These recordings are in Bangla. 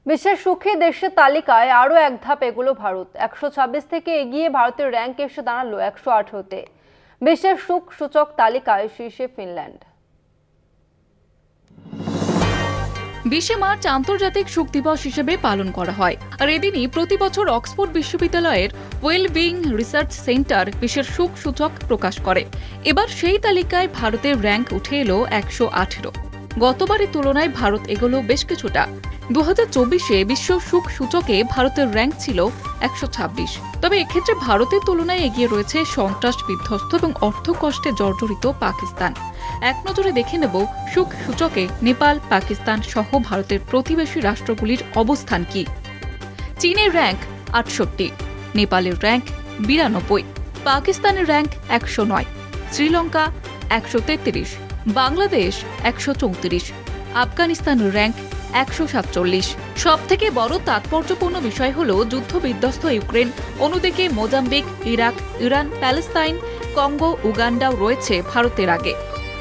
বিশ্বের সুখী দেশের তালিকায় আরও এক ধাপ এগোলো ভারত। 126 থেকে এগিয়ে ভারতের র্যাঙ্ক এসে দাঁড়ালো 118-তে। বিশ্বের সুখ সূচক তালিকায় শীর্ষে ফিনল্যান্ড। 20 মার্চ আন্তর্জাতিক সুখ দিবস হিসেবে পালন করা হয়, আর এদিনই প্রতি বছর অক্সফোর্ড বিশ্ববিদ্যালয়ের ওয়েলবিং রিসার্চ সেন্টার বিশ্বের সুখ সূচক প্রকাশ করে। এবার সেই তালিকায় ভারতের র্যাঙ্ক উঠে এলো 118। গতবারের তুলনায় ভারত এগোলো বেশ কিছুটা। 2024-এ বিশ্ব সুখ সূচকে ভারতের র্যাঙ্ক ছিল 126। তবে এক্ষেত্রে ভারতের তুলনায় এগিয়ে রয়েছে সন্ত্রাস বিধ্বস্ত এবং অর্থকষ্টে জর্জরিত পাকিস্তান। এক নজরে দেখে নেব সুখ সূচকে নেপাল, পাকিস্তান সহ ভারতের প্রতিবেশী রাষ্ট্রগুলির অবস্থান কি। চীনের র্যাঙ্ক 68, নেপালের র্যাঙ্ক 92, পাকিস্তানের র্যাঙ্ক 109, শ্রীলঙ্কা 133, বাংলাদেশ 134, আফগানিস্তানের র্যাঙ্ক 147। সবথেকে বড় তাৎপর্যপূর্ণ বিষয় হল যুদ্ধ বিধ্বস্ত ইউক্রেন, অন্যদিকে Mozambique, Iraq, Iran, Palestine, Congo, উগান্ডাও রয়েছে ভারতের আগে।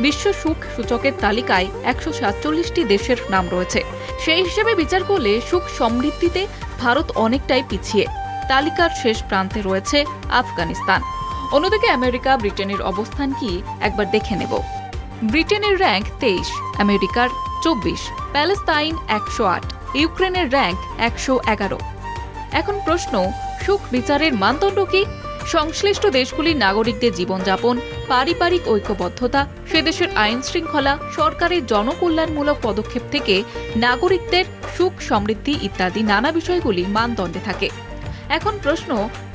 বিশ্ব সুখ সূচকের তালিকায় 147টি দেশের নাম রয়েছে। সেই হিসেবে বিচার করলে সুখ সমৃদ্ধিতে ভারত অনেকটাই পিছিয়ে। তালিকার শেষ প্রান্তে রয়েছে আফগানিস্তান। অন্যদিকে আমেরিকা, ব্রিটেনের অবস্থান কি একবার দেখে নেব। ব্রিটেনের র্যাঙ্ক 23, আমেরিকার 24, প্যালেস্তাইন 108, ইউক্রেনের র্যাঙ্ক 111। এখন প্রশ্ন, সুখ বিচারের মানদণ্ড কি? সংশ্লিষ্ট দেশগুলির নাগরিকদের জীবনযাপন, পারিবারিক ঐক্যবদ্ধতা, সে দেশের আইন শৃঙ্খলা, সরকারের জনকল্যাণমূলক পদক্ষেপ থেকে নাগরিকদের সুখ সমৃদ্ধি ইত্যাদি নানা বিষয়গুলি মানদণ্ডে থাকে। এখন প্রশ্ন,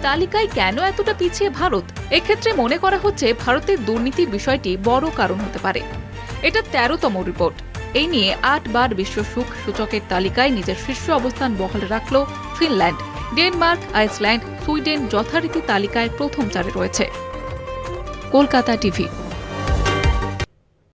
তালিকায় কেন এতটা পিছিয়ে ভারত? এক্ষেত্রে মনে করা হচ্ছে ভারতের দুর্নীতির বিষয়টি বড় কারণ হতে পারে। এটা 13তম রিপোর্ট। এই নিয়ে 8 বার বিশ্ব সুখ সূচকের তালিকায় নিজের শীর্ষ অবস্থান বহাল রাখল ফিনল্যান্ড। ডেনমার্ক, আইসল্যান্ড, সুইডেন যথারীতি তালিকায় প্রথম 4-এ রয়েছে। কলকাতা টিভি।